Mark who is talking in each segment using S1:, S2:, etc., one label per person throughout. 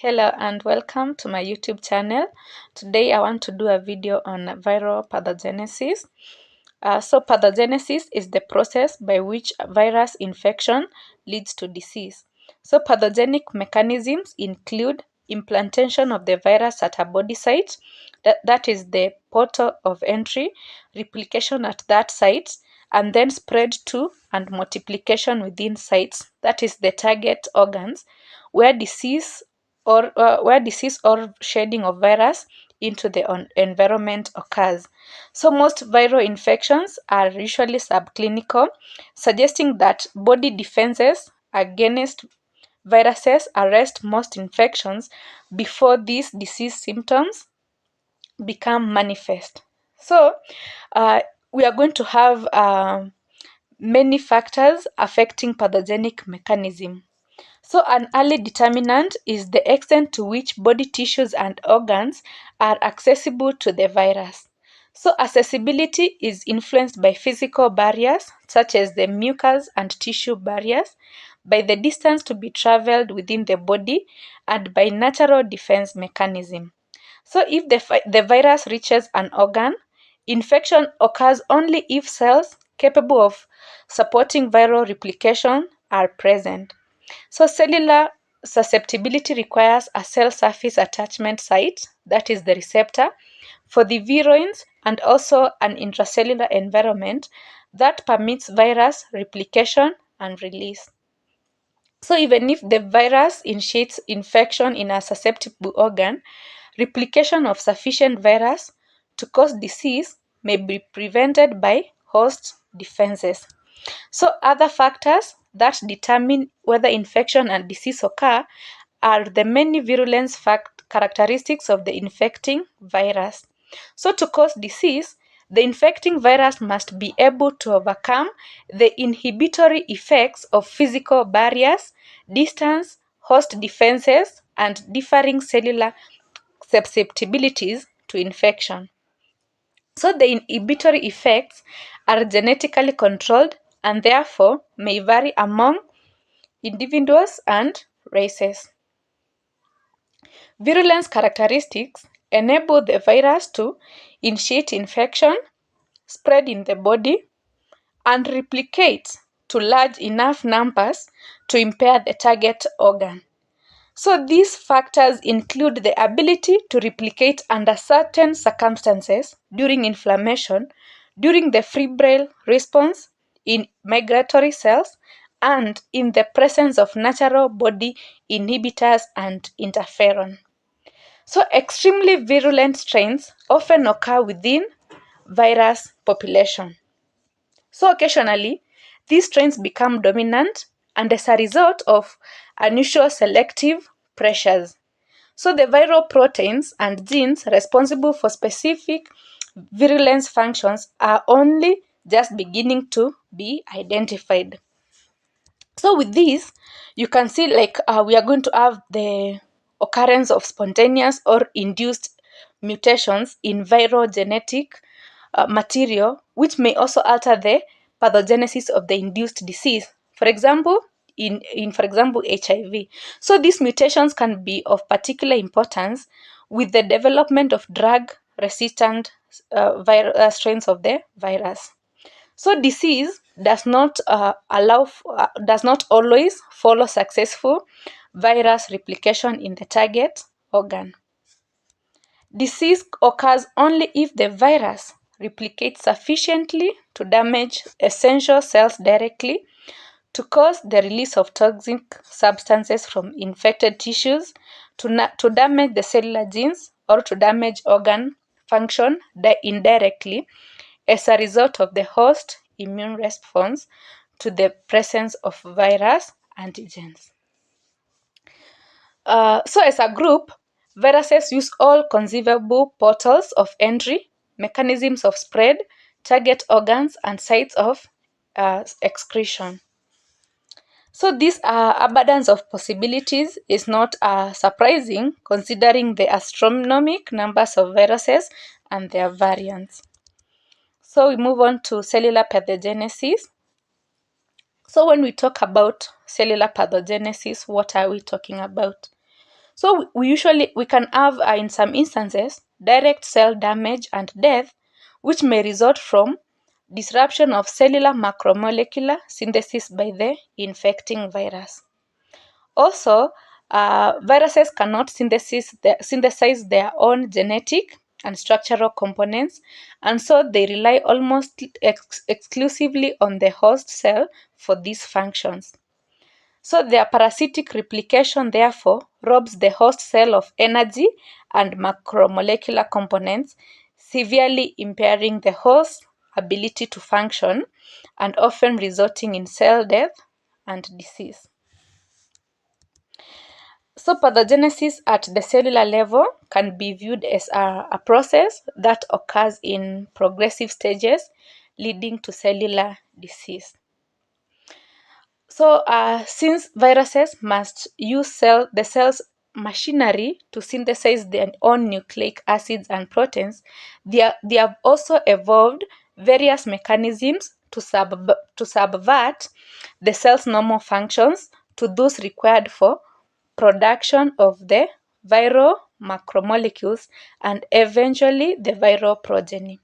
S1: Hello and welcome to my YouTube channel. Today I want to do a video on viral pathogenesis. Pathogenesis is the process by which a virus infection leads to disease. So pathogenic mechanisms include implantation of the virus at a body site, that is the portal of entry, replication at that site, and then spread to and multiplication within sites, that is the target organs, where disease or shedding of virus into the environment occurs. So most viral infections are usually subclinical, suggesting that body defenses against viruses arrest most infections before these disease symptoms become manifest. So we are going to have many factors affecting pathogenic mechanism. So an early determinant is the extent to which body tissues and organs are accessible to the virus. So accessibility is influenced by physical barriers such as the mucous and tissue barriers, by the distance to be traveled within the body, and by natural defense mechanism. So if the virus reaches an organ, infection occurs only if cells capable of supporting viral replication are present. So cellular susceptibility requires a cell surface attachment site, that is the receptor, for the virions, and also an intracellular environment that permits virus replication and release. So even if the virus initiates infection in a susceptible organ, replication of sufficient virus to cause disease may be prevented by host defenses. So other factors that determine whether infection and disease occur are the many virulence characteristics of the infecting virus. So to cause disease, the infecting virus must be able to overcome the inhibitory effects of physical barriers, distance, host defenses, and differing cellular susceptibilities to infection. So the inhibitory effects are genetically controlled and therefore may vary among individuals and races. Virulence characteristics enable the virus to initiate infection, spread in the body, and replicate to large enough numbers to impair the target organ. So these factors include the ability to replicate under certain circumstances during inflammation, during the febrile response, in migratory cells, and in the presence of natural body inhibitors and interferon. So extremely virulent strains often occur within virus population. So occasionally, these strains become dominant and as a result of unusual selective pressures. So the viral proteins and genes responsible for specific virulence functions are only just beginning to be identified. So with this, you can see we are going to have the occurrence of spontaneous or induced mutations in viral genetic material, which may also alter the pathogenesis of the induced disease. For example, in HIV. So these mutations can be of particular importance with the development of drug-resistant strains of the virus. So disease does not always follow successful virus replication in the target organ. Disease occurs only if the virus replicates sufficiently to damage essential cells directly, to cause the release of toxic substances from infected tissues, to damage the cellular genes, or to damage organ function indirectly as a result of the host immune response to the presence of virus antigens. So as a group, viruses use all conceivable portals of entry, mechanisms of spread, target organs, and sites of excretion. So this abundance of possibilities is not surprising considering the astronomical numbers of viruses and their variants. So we move on to cellular pathogenesis. So when we talk about cellular pathogenesis, what are we talking about? So we can have, in some instances, direct cell damage and death, which may result from disruption of cellular macromolecular synthesis by the infecting virus. Also, viruses cannot synthesize their own genetic and structural components, and so they rely almost exclusively on the host cell for these functions. So their parasitic replication therefore robs the host cell of energy and macromolecular components, severely impairing the host's ability to function and often resulting in cell death and disease. So pathogenesis at the cellular level can be viewed as a process that occurs in progressive stages leading to cellular disease. So since viruses must use the cell's machinery to synthesize their own nucleic acids and proteins, they have also evolved various mechanisms to subvert the cell's normal functions to those required for production of the viral macromolecules and eventually the viral progeny.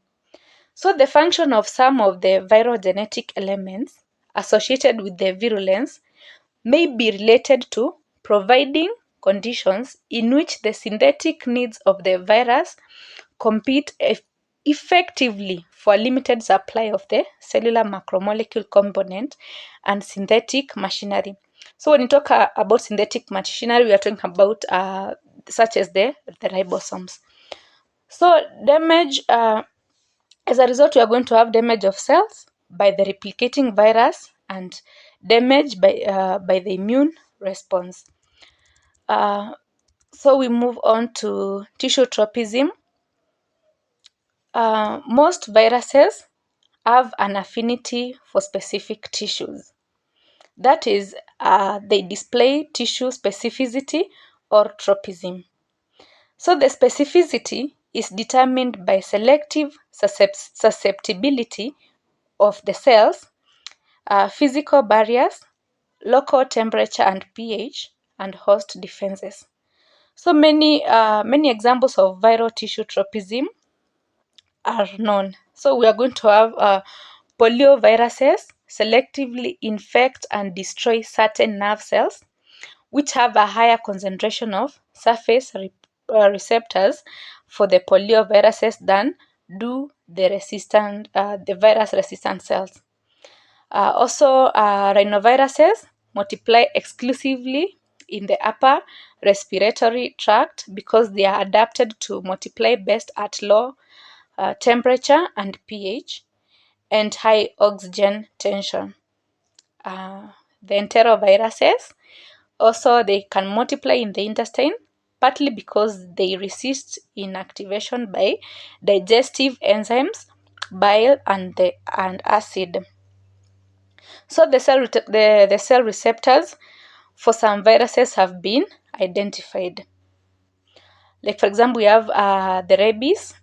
S1: So the function of some of the viral genetic elements associated with the virulence may be related to providing conditions in which the synthetic needs of the virus compete effectively for a limited supply of the cellular macromolecule component and synthetic machinery. So when you talk about synthetic machinery, we are talking about such as the ribosomes. So damage, as a result, we are going to have damage of cells by the replicating virus and damage by the immune response. So we move on to tissue tropism. Most viruses have an affinity for specific tissues. That is, they display tissue specificity or tropism. So the specificity is determined by selective susceptibility of the cells, physical barriers, local temperature and pH, and host defenses. So many examples of viral tissue tropism are known. So we are going to have polioviruses selectively infect and destroy certain nerve cells, which have a higher concentration of surface receptors for the polioviruses than do the virus-resistant cells. Also, rhinoviruses multiply exclusively in the upper respiratory tract because they are adapted to multiply best at low temperature and pH and high oxygen tension. The enteroviruses also, they can multiply in the intestine, partly because they resist inactivation by digestive enzymes, bile, and acid. So the cell receptors for some viruses have been identified. Like for example, we have the rabies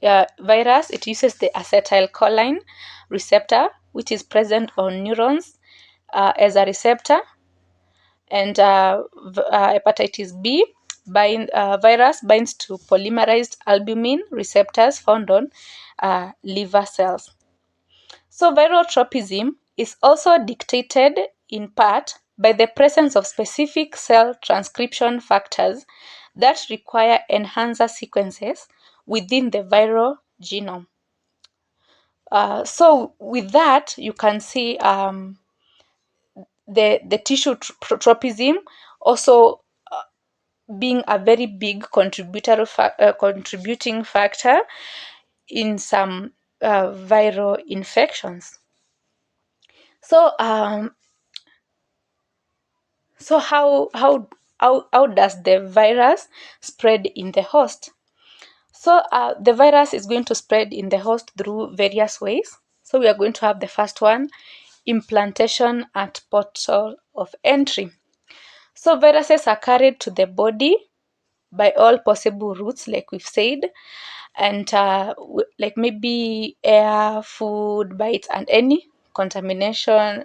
S1: virus. It uses the acetylcholine receptor, which is present on neurons as a receptor. And hepatitis B virus binds to polymerized albumin receptors found on liver cells. So viral tropism is also dictated in part by the presence of specific cell transcription factors that require enhancer sequences within the viral genome. So with that, you can see the tissue tropism also being a very big contributing factor in some viral infections. So how does the virus spread in the host? So the virus is going to spread in the host through various ways. So we are going to have the first one, implantation at portal of entry. So viruses are carried to the body by all possible routes, like we've said, and like maybe air, food, bites, and any contamination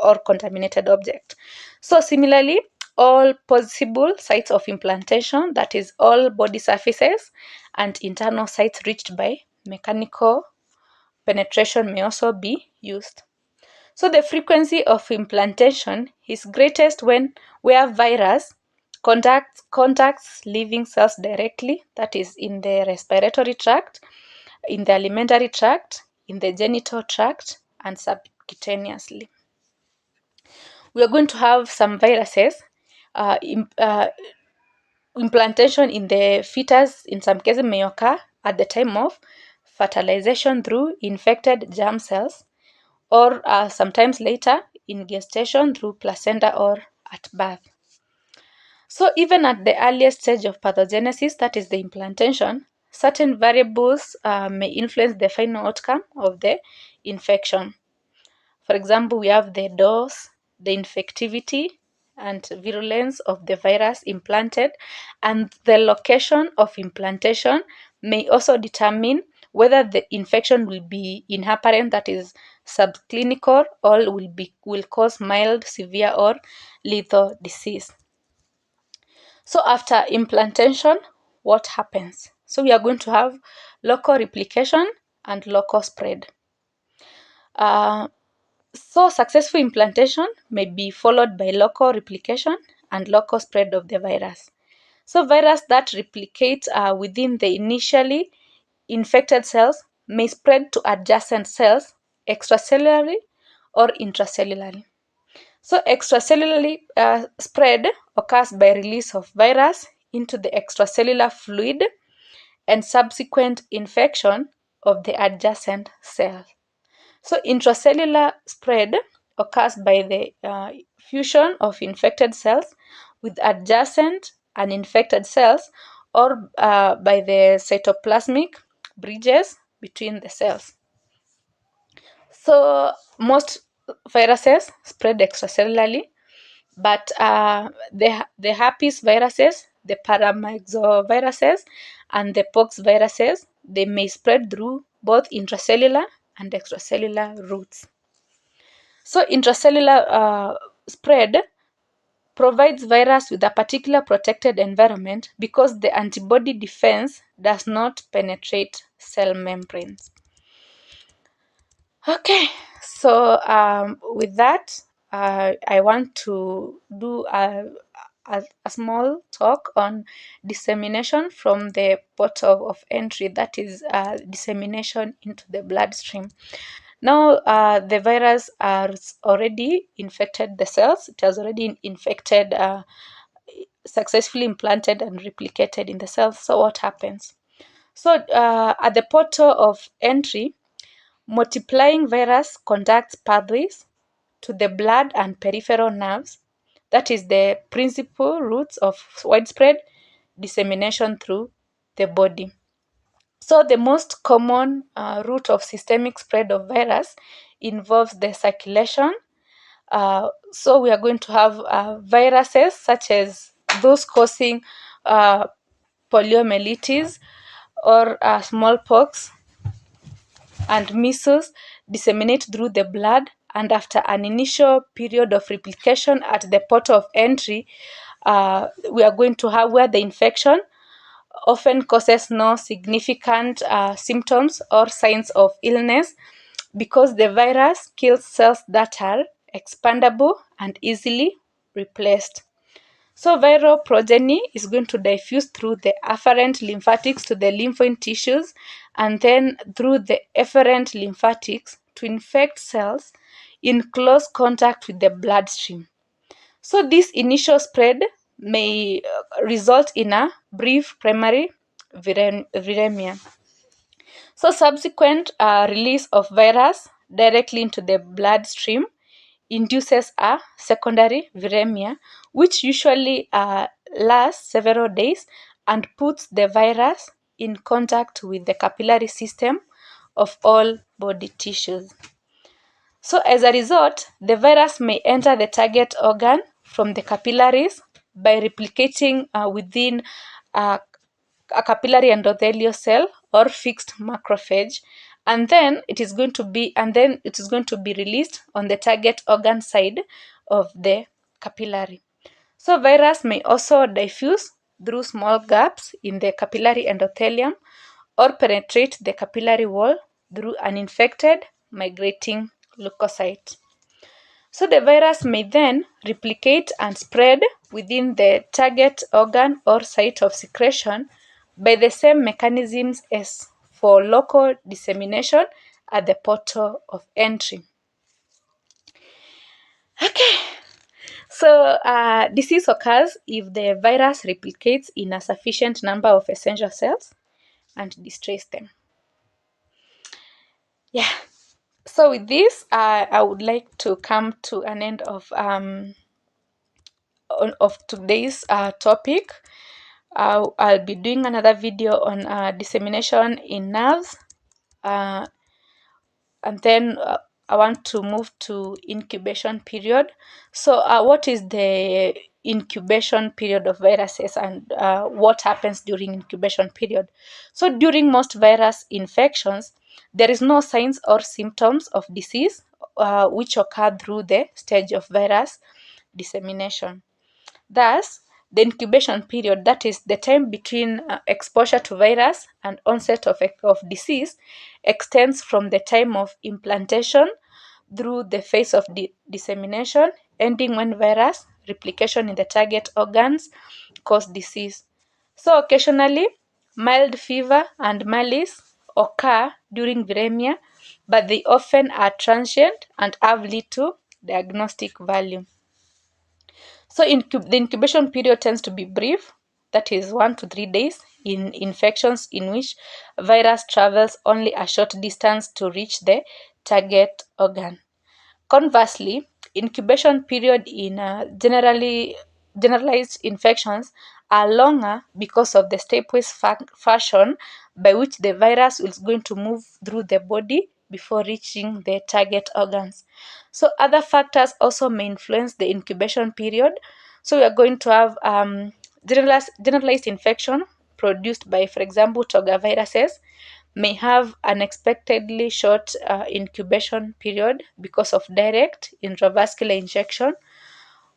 S1: or contaminated object. So similarly, all possible sites of implantation, that is all body surfaces, and internal sites reached by mechanical penetration may also be used. So the frequency of implantation is greatest where virus contacts living cells directly, that is in the respiratory tract, in the alimentary tract, in the genital tract, and subcutaneously. We are going to have some viruses. Implantation in the fetus in some cases may occur at the time of fertilization through infected germ cells, or sometimes later in gestation through placenta or at birth. So even at the earliest stage of pathogenesis, that is the implantation, certain variables may influence the final outcome of the infection. For example, we have the dose, the infectivity, and virulence of the virus implanted, and the location of implantation may also determine whether the infection will be inapparent, that is subclinical, or will cause mild, severe, or lethal disease. So after implantation, what happens? So we are going to have local replication and local spread. So successful implantation may be followed by local replication and local spread of the virus. So virus that replicate within the initially infected cells may spread to adjacent cells extracellularly or intracellularly. So extracellularly spread occurs by release of virus into the extracellular fluid and subsequent infection of the adjacent cell. So intracellular spread occurs by the fusion of infected cells with adjacent uninfected cells, or by the cytoplasmic bridges between the cells. So most viruses spread extracellularly, but the herpes viruses, the paramyxoviruses, and the pox viruses, they may spread through both intracellular and extracellular routes. So intracellular spread provides virus with a particular protected environment because the antibody defense does not penetrate cell membranes. Okay, so with that, I want to do a small talk on dissemination from the port of entry, that is dissemination into the bloodstream. Now, the virus has already infected the cells. It has already infected, successfully implanted and replicated in the cells. So what happens? So at the portal of entry, multiplying virus conducts pathways to the blood and peripheral nerves. That is the principal routes of widespread dissemination through the body. So the most common route of systemic spread of virus involves the circulation. So we are going to have viruses such as those causing poliomyelitis or smallpox and measles disseminate through the blood, and after an initial period of replication at the port of entry, we are going to have where the infection often causes no significant symptoms or signs of illness because the virus kills cells that are expandable and easily replaced. So viral progeny is going to diffuse through the afferent lymphatics to the lymphoid tissues, and then through the efferent lymphatics to infect cells in close contact with the bloodstream. So this initial spread may result in a brief primary viremia. So subsequent release of virus directly into the bloodstream induces a secondary viremia, which usually lasts several days and puts the virus in contact with the capillary system of all body tissues. So as a result, the virus may enter the target organ from the capillaries by replicating within a capillary endothelial cell or fixed macrophage, and then it is going to be released on the target organ side of the capillary. So virus may also diffuse through small gaps in the capillary endothelium or penetrate the capillary wall through an infected migrating leukocyte. So the virus may then replicate and spread within the target organ or site of secretion by the same mechanisms as for local dissemination at the portal of entry. Okay, so disease occurs if the virus replicates in a sufficient number of essential cells and destroys them. Yeah, so with this, I would like to come to an end of today's topic. I'll be doing another video on dissemination in nerves, and then I want to move to incubation period. So what is the incubation period of viruses, and what happens during incubation period? So during most virus infections, there is no signs or symptoms of disease which occur through the stage of virus dissemination. Thus, the incubation period, that is the time between exposure to virus and onset of disease, extends from the time of implantation through the phase of dissemination, ending when virus replication in the target organs cause disease. So occasionally, mild fever and malaise occur during viremia, but they often are transient and have little diagnostic value. So the incubation period tends to be brief, that is 1 to 3 days, in infections in which virus travels only a short distance to reach the target organ. Conversely, incubation period in generalized infections are longer because of the stepwise fashion by which the virus is going to move through the body before reaching the target organs. So other factors also may influence the incubation period. So we are going to have generalized infection produced by, for example, Toga viruses may have unexpectedly short incubation period because of direct intravascular injection,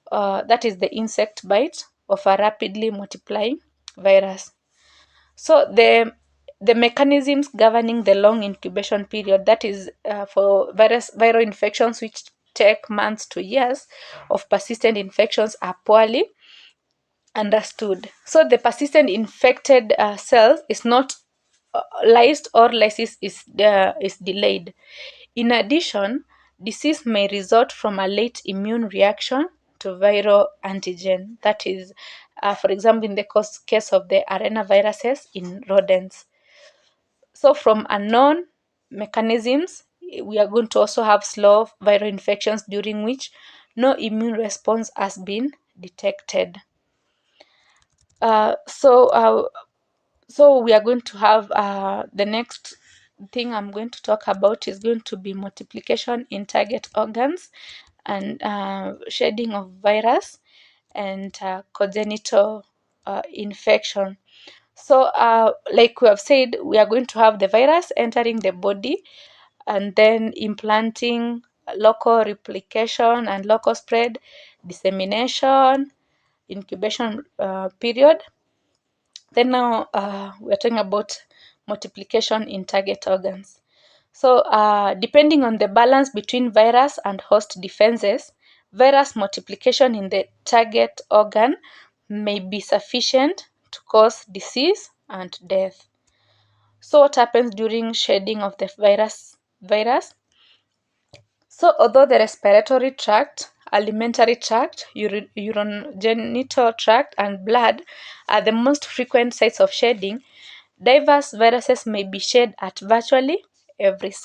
S1: that is the insect bite of a rapidly multiplying virus. So the mechanisms governing the long incubation period, that is for viral infections which take months to years of persistent infections, are poorly understood. So the persistent infected cells is not lysed, or lysis is delayed. In addition, disease may result from a late immune reaction to viral antigen. That is, for example, in the case of the arenaviruses in rodents. So from unknown mechanisms, we are going to also have slow viral infections during which no immune response has been detected. So we are going to have the next thing I'm going to talk about is going to be multiplication in target organs and shedding of virus and congenital infection. So like we have said, we are going to have the virus entering the body and then implanting local replication and local spread, dissemination, incubation period. Then now we're talking about multiplication in target organs. So depending on the balance between virus and host defenses, virus multiplication in the target organ may be sufficient to cause disease and death. So what happens during shedding of the virus? So although the respiratory tract, alimentary tract, urogenital tract, and blood are the most frequent sites of shedding, diverse viruses may be shed at virtually every site.